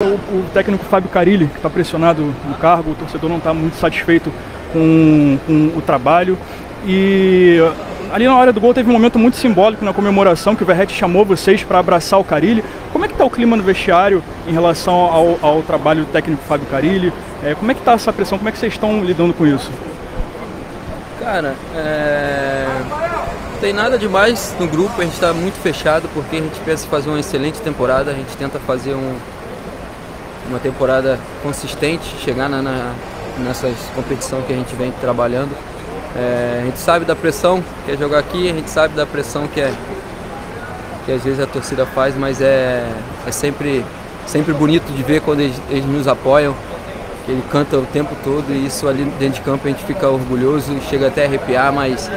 O técnico Fábio Carille, que está pressionado no cargo, o torcedor não está muito satisfeito com o trabalho. E ali na hora do gol teve um momento muito simbólico na comemoração, que o Verratti chamou vocês para abraçar o Carille. Como é que está o clima no vestiário em relação ao trabalho do técnico Fábio Carille? Como é que está essa pressão? Como é que vocês estão lidando com isso? Cara, não tem nada demais no grupo, a gente está muito fechado porque a gente pensa em fazer uma excelente temporada, a gente tenta fazer uma temporada consistente, chegar nessas competições que a gente vem trabalhando. A gente sabe da pressão que é jogar aqui, a gente sabe da pressão que às vezes a torcida faz, mas é sempre bonito de ver quando eles nos apoiam, que ele canta o tempo todo, e isso ali dentro de campo a gente fica orgulhoso, chega até a arrepiar, mas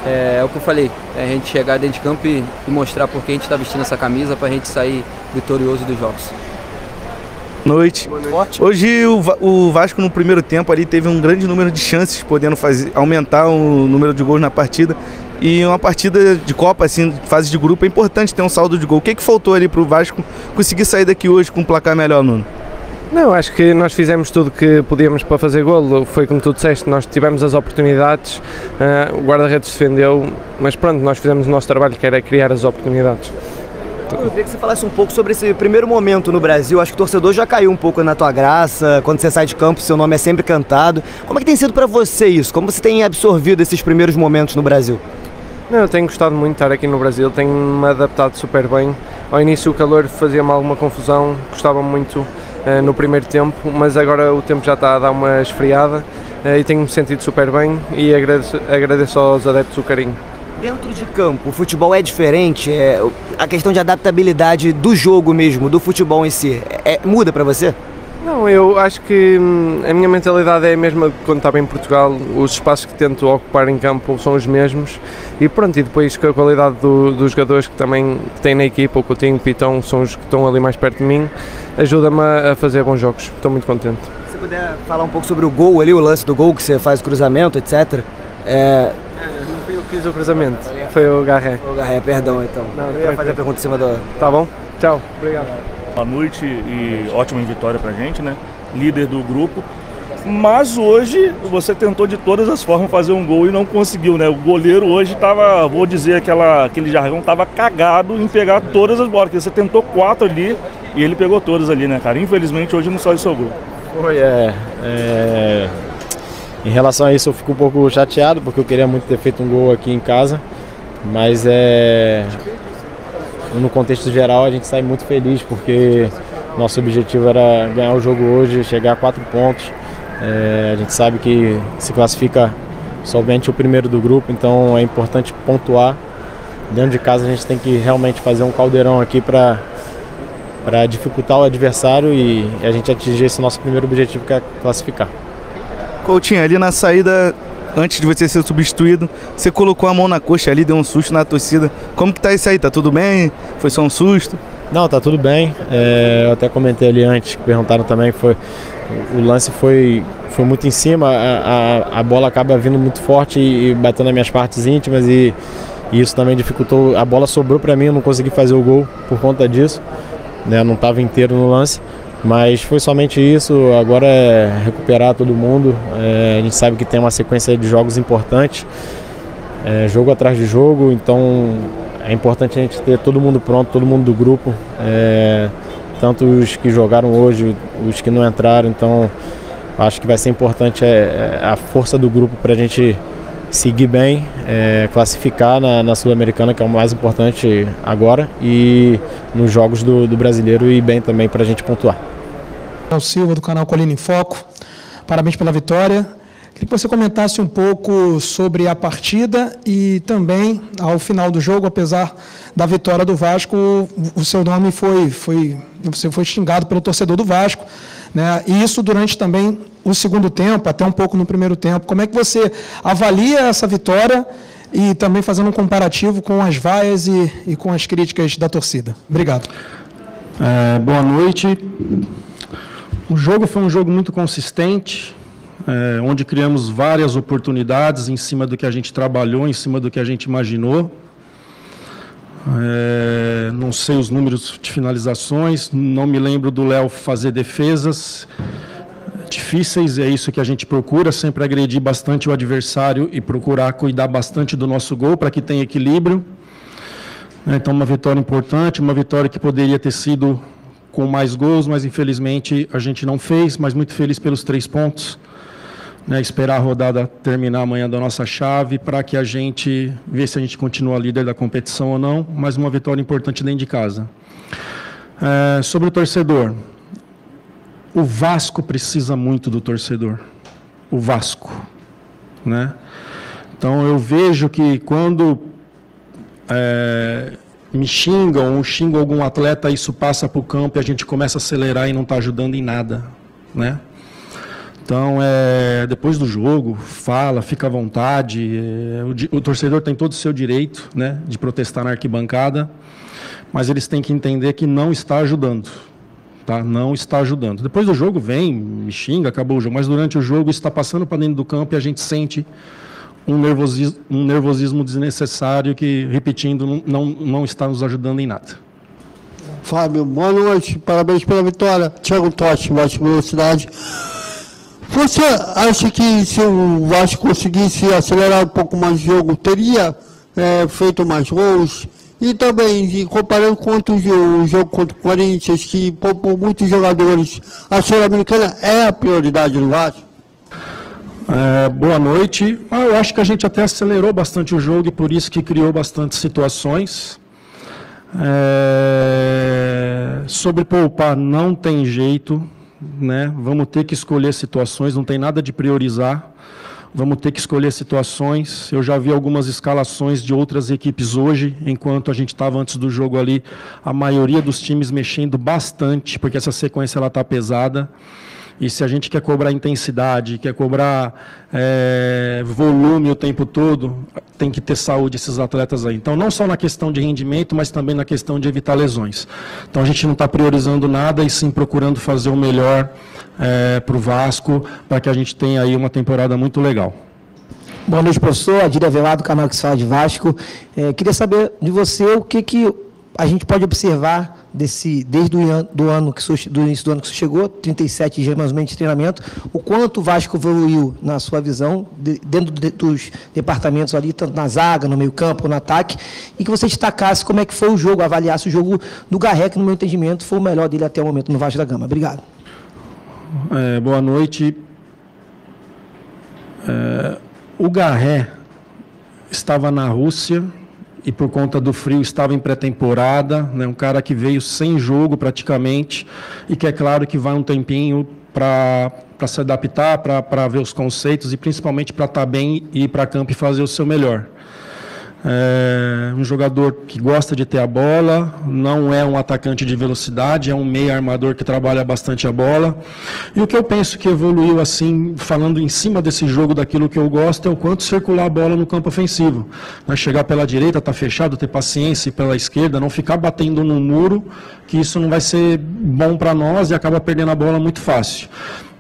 é o que eu falei, a gente chegar dentro de campo e mostrar por que a gente está vestindo essa camisa para a gente sair vitorioso dos jogos. Noite. Hoje o Vasco no primeiro tempo ali teve um grande número de chances, podendo aumentar o número de gols na partida. E uma partida de Copa, assim, fase de grupo, é importante ter um saldo de gol. O que faltou ali para o Vasco conseguir sair daqui hoje com um placar melhor, Nuno? Não, acho que nós fizemos tudo que podíamos para fazer golo. Foi como tu disseste, nós tivemos as oportunidades, o guarda-redes defendeu, mas pronto, nós fizemos o nosso trabalho, que era criar as oportunidades. Eu queria que você falasse um pouco sobre esse primeiro momento no Brasil. Acho que o torcedor já caiu um pouco na tua graça. Quando você sai de campo, seu nome é sempre cantado. Como é que tem sido para você isso? Como você tem absorvido esses primeiros momentos no Brasil? Não, eu tenho gostado muito de estar aqui no Brasil, tenho-me adaptado super bem. Ao início o calor fazia-me alguma confusão, gostava muito no primeiro tempo, mas agora o tempo já está a dar uma esfriada e tenho-me sentido super bem e agradeço aos adeptos o carinho. Dentro de campo, o futebol é diferente? A questão de adaptabilidade do jogo mesmo, do futebol em si, muda para você? Não, eu acho que a minha mentalidade é a mesma quando estava em Portugal. Os espaços que tento ocupar em campo são os mesmos e pronto, e depois com a qualidade dos jogadores que também têm na equipa, o Coutinho, o Pitão, são os que estão ali mais perto de mim, ajuda-me a fazer bons jogos, estou muito contente. Se você puder falar um pouco sobre o gol ali, o lance do gol que você faz, o cruzamento, etc. Não fui eu que fiz o cruzamento, foi o Garré. O Garré, perdão então. Não, eu ia fazer a pergunta em cima do... Tá bom? Tchau, obrigado. Boa noite e ótima vitória pra gente, né? Líder do grupo. Mas hoje você tentou de todas as formas fazer um gol e não conseguiu, né? O goleiro hoje tava, vou dizer aquele jargão, tava cagado em pegar todas as bolas, porque você tentou 4 ali e ele pegou todas ali, né, cara? Infelizmente hoje não saiu o seu gol. Foi, Em relação a isso eu fico um pouco chateado, porque eu queria muito ter feito um gol aqui em casa, mas no contexto geral a gente sai muito feliz, porque nosso objetivo era ganhar o jogo hoje, chegar a 4 pontos. A gente sabe que se classifica somente o primeiro do grupo, então é importante pontuar. Dentro de casa a gente tem que realmente fazer um caldeirão aqui para dificultar o adversário e a gente atingir esse nosso primeiro objetivo, que é classificar. Coutinho, ali na saída, antes de você ser substituído, você colocou a mão na coxa ali, deu um susto na torcida. Como que tá isso aí? Tá tudo bem? Foi só um susto? Não, tá tudo bem. Eu até comentei ali antes, que perguntaram também, o lance foi muito em cima, a bola acaba vindo muito forte e batendo nas minhas partes íntimas e isso também dificultou. A bola sobrou para mim, eu não consegui fazer o gol por conta disso, né? Não estava inteiro no lance. Mas foi somente isso, agora é recuperar todo mundo. A gente sabe que tem uma sequência de jogos importantes, jogo atrás de jogo, então é importante a gente ter todo mundo pronto, todo mundo do grupo, tanto os que jogaram hoje, os que não entraram, então acho que vai ser importante a força do grupo para a gente seguir bem, classificar na Sul-Americana, que é o mais importante agora, e nos jogos do Brasileiro ir bem também para a gente pontuar. Silva, do canal Colina em Foco, parabéns pela vitória. Queria que você comentasse um pouco sobre a partida e também ao final do jogo, apesar da vitória do Vasco, o seu nome você foi xingado pelo torcedor do Vasco, né? E isso durante também o segundo tempo, até um pouco no primeiro tempo. Como é que você avalia essa vitória e também fazendo um comparativo com as vaias e com as críticas da torcida? Obrigado. Boa noite. O jogo foi um jogo muito consistente, onde criamos várias oportunidades em cima do que a gente trabalhou, em cima do que a gente imaginou. Não sei os números de finalizações, não me lembro do Léo fazer defesas difíceis, é isso que a gente procura, sempre agredir bastante o adversário e procurar cuidar bastante do nosso gol para que tenha equilíbrio. Então, uma vitória importante, uma vitória que poderia ter sido com mais gols, mas infelizmente a gente não fez, mas muito feliz pelos 3 pontos. Esperar a rodada terminar amanhã da nossa chave para que a gente ver se a gente continua líder da competição ou não, mas uma vitória importante dentro de casa. Sobre o torcedor, o Vasco precisa muito do torcedor, o Vasco, né? Então eu vejo que quando me xingam ou xingam algum atleta, isso passa para o campo e a gente começa a acelerar e não está ajudando em nada, né? Então, depois do jogo, fala, fica à vontade, o torcedor tem todo o seu direito, né, de protestar na arquibancada, mas eles têm que entender que não está ajudando, tá? Não está ajudando. Depois do jogo vem, me xinga, acabou o jogo, mas durante o jogo isso está passando para dentro do campo e a gente sente um nervosismo desnecessário que, repetindo, não está nos ajudando em nada. Fábio, boa noite, parabéns pela vitória. Thiago Totti, Vasco Velocidade. Você acha que se o Vasco conseguisse acelerar um pouco mais o jogo, teria feito mais gols? E também, comparando com o jogo contra o Corinthians, que poupou muitos jogadores, a Sul-Americana é a prioridade do Vasco? Boa noite. Eu acho que a gente até acelerou bastante o jogo e por isso que criou bastante situações. Sobre poupar, não tem jeito, né? Vamos ter que escolher situações, não tem nada de priorizar. Vamos ter que escolher situações. Eu já vi algumas escalações de outras equipes hoje, enquanto a gente estava antes do jogo ali, a maioria dos times mexendo bastante, porque essa sequência ela está pesada. E se a gente quer cobrar intensidade, quer cobrar volume o tempo todo, tem que ter saúde esses atletas aí. Então, não só na questão de rendimento, mas também na questão de evitar lesões. Então, a gente não está priorizando nada e sim procurando fazer o melhor para o Vasco, para que a gente tenha aí uma temporada muito legal. Boa noite, professor. Adília Velado, canal que fala de Vasco. Queria saber de você o que a gente pode observar desde do início do ano que você chegou, 37 dias mais ou menos de treinamento, o quanto o Vasco evoluiu na sua visão, dentro dos departamentos ali, tanto na zaga, no meio campo, no ataque, e que você destacasse como é que foi o jogo, avaliasse o jogo do Garré, que no meu entendimento foi o melhor dele até o momento no Vasco da Gama. Obrigado. Boa noite. O Garré estava na Rússia, e por conta do frio estava em pré-temporada, né, um cara que veio sem jogo praticamente, e que é claro que vai um tempinho para se adaptar, para ver os conceitos e principalmente para estar bem e ir para campo e fazer o seu melhor. Um jogador que gosta de ter a bola, não é um atacante de velocidade, é um meio armador que trabalha bastante a bola. E o que eu penso que evoluiu, assim, falando em cima desse jogo, daquilo que eu gosto, é o quanto circular a bola no campo ofensivo. Chegar pela direita, tá fechado, ter paciência, e pela esquerda, não ficar batendo no muro, que isso não vai ser bom para nós e acaba perdendo a bola muito fácil.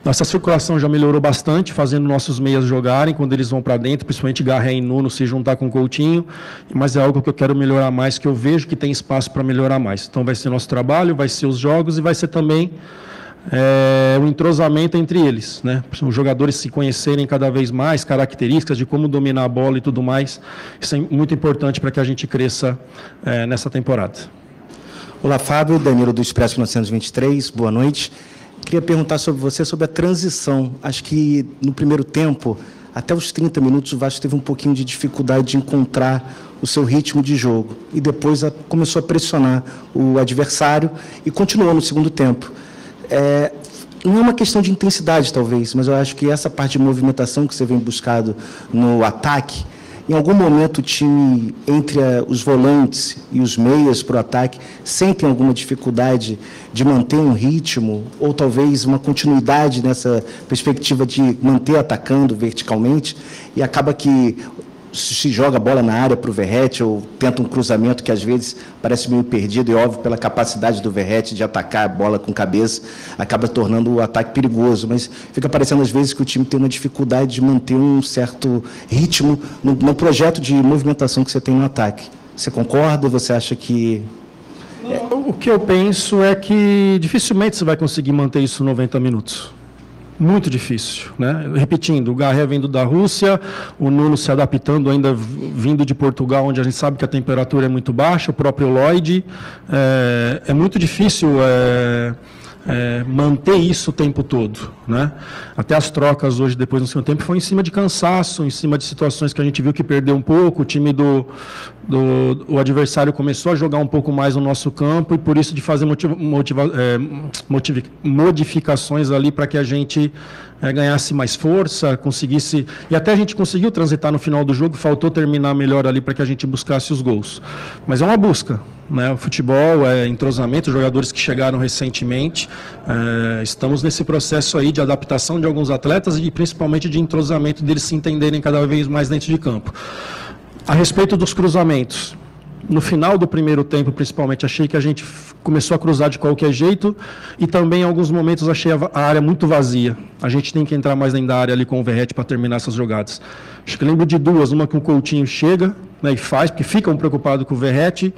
Nossa circulação já melhorou bastante, fazendo nossos meias jogarem quando eles vão para dentro, principalmente Garré e Nuno se juntar com o Coutinho, mas é algo que eu quero melhorar mais, que eu vejo que tem espaço para melhorar mais. Então vai ser nosso trabalho, vai ser os jogos e vai ser também o entrosamento entre eles, né? Os jogadores se conhecerem cada vez mais, características de como dominar a bola e tudo mais. Isso é muito importante para que a gente cresça nessa temporada. Olá, Fábio, Danilo do Expresso 923, boa noite. Queria perguntar sobre você, sobre a transição. Acho que no primeiro tempo, até os 30 minutos, o Vasco teve um pouquinho de dificuldade de encontrar o seu ritmo de jogo. E depois começou a pressionar o adversário e continuou no segundo tempo. Não é uma questão de intensidade, talvez, mas eu acho que essa parte de movimentação que você vem buscando no ataque, em algum momento o time, entre os volantes e os meias para o ataque, sentem alguma dificuldade de manter um ritmo ou talvez uma continuidade nessa perspectiva de manter atacando verticalmente, e acaba que se joga a bola na área para o Verratti ou tenta um cruzamento que às vezes parece meio perdido, e óbvio, pela capacidade do Verratti de atacar a bola com cabeça, acaba tornando o ataque perigoso, mas fica parecendo às vezes que o time tem uma dificuldade de manter um certo ritmo no projeto de movimentação que você tem no ataque. Você concorda? Você acha que... O que eu penso é que dificilmente você vai conseguir manter isso 90 minutos. Muito difícil, né? Repetindo, o Garré vindo da Rússia, o Nuno se adaptando ainda vindo de Portugal, onde a gente sabe que a temperatura é muito baixa, o próprio Lloyd. É muito difícil manter isso o tempo todo, né? Até as trocas hoje, depois no segundo tempo, foi em cima de cansaço, em cima de situações que a gente viu que perdeu um pouco, o time o adversário começou a jogar um pouco mais no nosso campo e por isso de fazer modificações ali para que a gente ganhasse mais força, conseguisse... E até a gente conseguiu transitar no final do jogo, faltou terminar melhor ali para que a gente buscasse os gols. Mas é uma busca, né? O futebol é entrosamento, jogadores que chegaram recentemente, estamos nesse processo aí de adaptação de alguns atletas e principalmente de entrosamento deles se entenderem cada vez mais dentro de campo. A respeito dos cruzamentos, no final do primeiro tempo, principalmente, achei que a gente começou a cruzar de qualquer jeito e também, em alguns momentos, achei a área muito vazia. A gente tem que entrar mais dentro da área ali com o Verratti para terminar essas jogadas. Acho que lembro de duas, uma que o Coutinho chega, né, e faz, porque ficam preocupados com o Verratti,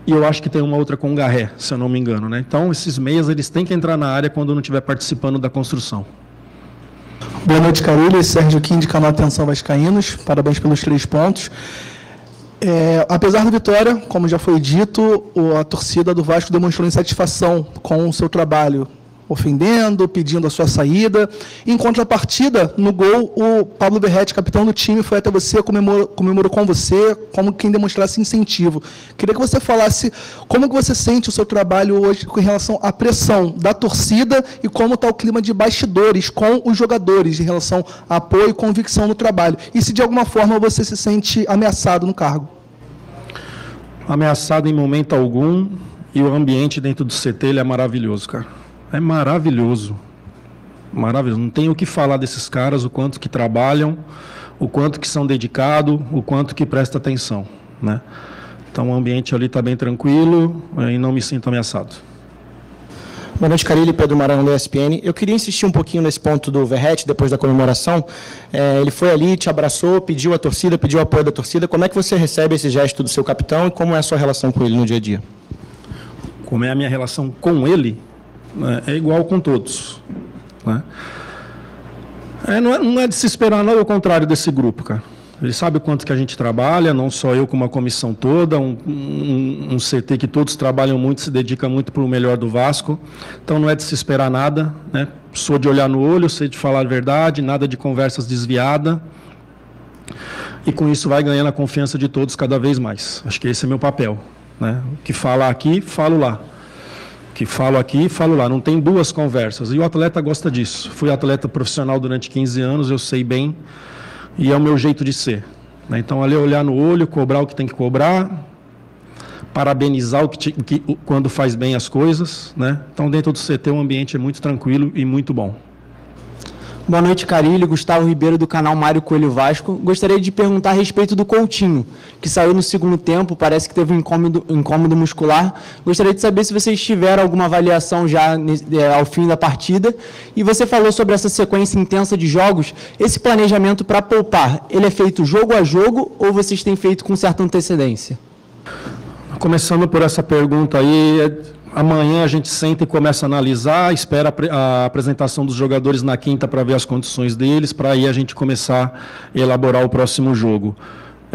e eu acho que tem uma outra com o Garré, se eu não me engano, né? Então, esses meias, eles têm que entrar na área quando não estiver participando da construção. Boa noite, Carilli. Sérgio Kim, de canal Atenção Vascaínos. Parabéns pelos 3 pontos. Apesar da vitória, como já foi dito, a torcida do Vasco demonstrou insatisfação com o seu trabalho, ofendendo, pedindo a sua saída. Em contrapartida, no gol, o Pablo Verratti, capitão do time, foi até você, comemorou com você, como quem demonstrasse incentivo. Queria que você falasse como que você sente o seu trabalho hoje com relação à pressão da torcida e como está o clima de bastidores com os jogadores em relação a apoio e convicção no trabalho. E se de alguma forma você se sente ameaçado no cargo. Ameaçado em momento algum, e o ambiente dentro do CT ele é maravilhoso, cara. É maravilhoso, maravilhoso. Não tenho o que falar desses caras, o quanto que trabalham, o quanto que são dedicados, o quanto que presta atenção, né? Então o ambiente ali está bem tranquilo e não me sinto ameaçado. Boa noite, Carilli, Pedro Maranhão, do ESPN. Eu queria insistir um pouquinho nesse ponto do Verratti, depois da comemoração. Ele foi ali, te abraçou, pediu a torcida, pediu o apoio da torcida. Como é que você recebe esse gesto do seu capitão e como é a sua relação com ele no dia a dia? Como é a minha relação com ele? É igual com todos, né? Não é de se esperar nada ao contrário desse grupo, cara. Ele sabe o quanto que a gente trabalha, não só eu como a comissão toda, um CT que todos trabalham muito, se dedica muito para o melhor do Vasco. Então não é de se esperar nada, né? Sou de olhar no olho, sei de falar a verdade, nada de conversas desviadas. E com isso vai ganhando a confiança de todos cada vez mais. Acho que esse é meu papel, né? O que fala aqui, falo lá. Que falo aqui, falo lá, não tem duas conversas. E o atleta gosta disso. Fui atleta profissional durante 15 anos, eu sei bem, e é o meu jeito de ser, né? Então, ali olhar no olho, cobrar o que tem que cobrar, parabenizar quando faz bem as coisas, né? Então, dentro do CT, o ambiente é muito tranquilo e muito bom. Boa noite, Carilli. Gustavo Ribeiro, do canal Mário Coelho Vasco. Gostaria de perguntar a respeito do Coutinho, que saiu no segundo tempo, parece que teve um incômodo muscular. Gostaria de saber se vocês tiveram alguma avaliação já ao fim da partida. E você falou sobre essa sequência intensa de jogos. Esse planejamento para poupar, ele é feito jogo a jogo ou vocês têm feito com certa antecedência? Começando por essa pergunta aí... Amanhã a gente senta e começa a analisar, espera a apresentação dos jogadores na quinta para ver as condições deles, para aí a gente começar a elaborar o próximo jogo.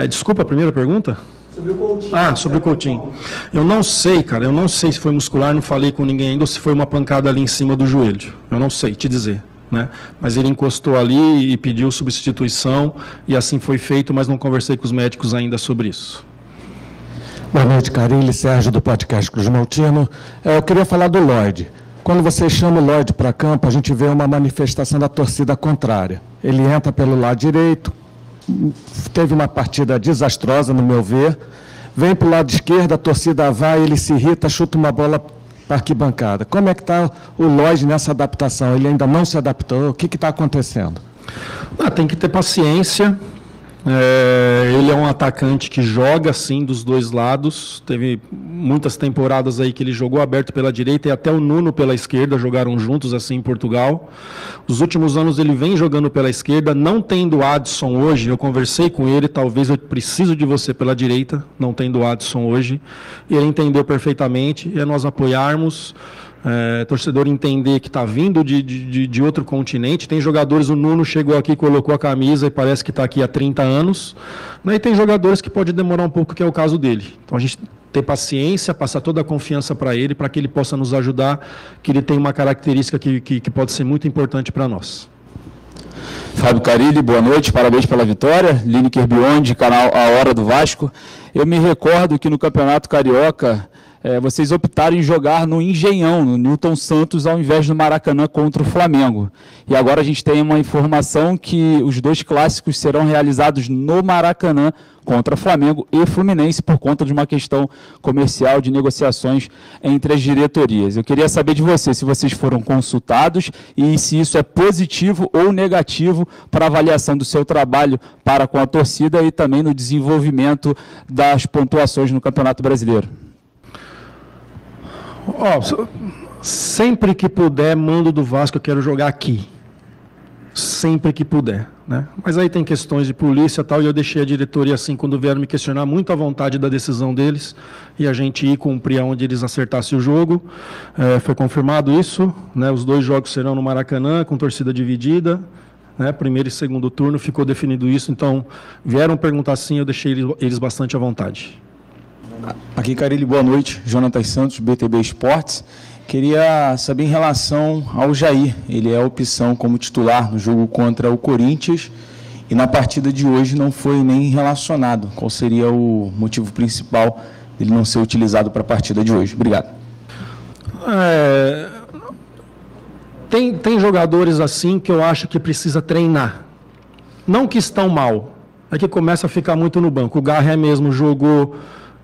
Desculpa, a primeira pergunta? Sobre o Coutinho. Sobre o Coutinho. Eu não sei, cara, eu não sei se foi muscular, não falei com ninguém ainda, ou se foi uma pancada ali em cima do joelho. Eu não sei te dizer, né? Mas ele encostou ali e pediu substituição, e assim foi feito, mas não conversei com os médicos ainda sobre isso. Boa noite, Carilli, Sérgio, do podcast Cruz Maltino. Eu queria falar do Lloyd. Quando você chama o Lloyd para campo, a gente vê uma manifestação da torcida contrária. Ele entra pelo lado direito, teve uma partida desastrosa, no meu ver. Vem para o lado esquerdo, a torcida vai, ele se irrita, chuta uma bola para a arquibancada. Como é que está o Lloyd nessa adaptação? Ele ainda não se adaptou? O que está acontecendo? Tem que ter paciência. Ele é um atacante que joga sim dos dois lados. Teve muitas temporadas aí que ele jogou aberto pela direita e até o Nuno pela esquerda, jogaram juntos assim em Portugal. Os últimos anos ele vem jogando pela esquerda, não tendo Adson hoje. Eu conversei com ele, talvez eu preciso de você pela direita, não tendo Adson hoje. E ele entendeu perfeitamente, e é nós apoiarmos. Torcedor entender que está vindo de outro continente. Tem jogadores, o Nuno chegou aqui, colocou a camisa e parece que está aqui há 30 anos, né? E tem jogadores que pode demorar um pouco, que é o caso dele. Então a gente ter paciência, passar toda a confiança para ele que ele possa nos ajudar, que ele tem uma característica que pode ser muito importante para nós. Fábio Carilli, boa noite, parabéns pela vitória. Lineker Beyond, canal A Hora do Vasco. Eu me recordo que no Campeonato Carioca vocês optaram em jogar no Engenhão, no Newton Santos, ao invés do Maracanã contra o Flamengo. E agora a gente tem uma informação que os 2 clássicos serão realizados no Maracanã contra Flamengo e Fluminense por conta de uma questão comercial de negociações entre as diretorias. Eu queria saber de você se vocês foram consultados e se isso é positivo ou negativo para a avaliação do seu trabalho para com a torcida e também no desenvolvimento das pontuações no Campeonato Brasileiro. Sempre que puder, mando do Vasco, eu quero jogar aqui. Sempre que puder, né? Mas aí tem questões de polícia e tal, e eu deixei a diretoria assim, quando vieram me questionar, muito à vontade da decisão deles, e a gente ir cumprir onde eles acertassem o jogo. Foi confirmado isso, né? Os 2 jogos serão no Maracanã, com torcida dividida, né? Primeiro e segundo turno, ficou definido isso, então vieram perguntar sim, eu deixei eles bastante à vontade. Aqui, Carilli, boa noite. Jonathan Santos, BTB Esportes. Queria saber em relação ao Jair. Ele é a opção como titular no jogo contra o Corinthians e na partida de hoje não foi nem relacionado. Qual seria o motivo principal dele não ser utilizado para a partida de hoje? Obrigado. Tem jogadores assim que eu acho que precisa treinar. Não que estão mal, é que começa a ficar muito no banco. O Garré mesmo jogou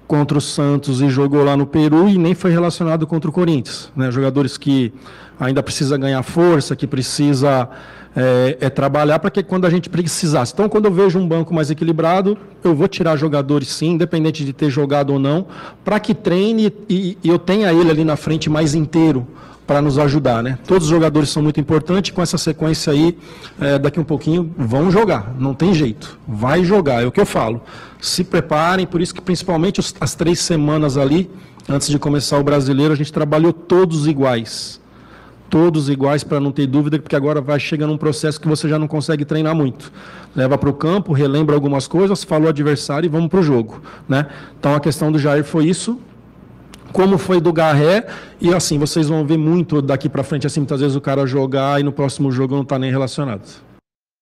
contra o Santos e jogou lá no Peru e nem foi relacionado contra o Corinthians, né? Jogadores que ainda precisa ganhar força, que precisa trabalhar para que quando a gente precisasse. Então, quando eu vejo um banco mais equilibrado, eu vou tirar jogadores sim, independente de ter jogado ou não, para que treine e eu tenha ele ali na frente mais inteiro para nos ajudar, né? Todos os jogadores são muito importantes, com essa sequência aí, daqui um pouquinho vão jogar, não tem jeito, vai jogar, é o que eu falo. Se preparem, por isso que principalmente as 3 semanas ali, antes de começar o Brasileiro, a gente trabalhou todos iguais para não ter dúvida, porque agora vai chegando um processo que você já não consegue treinar muito. Leva para o campo, relembra algumas coisas, fala o adversário e vamos para o jogo, né? Então a questão do Jair foi isso, como foi do Garré, e assim, vocês vão ver muito daqui para frente, assim, muitas vezes o cara jogar e no próximo jogo não está nem relacionado.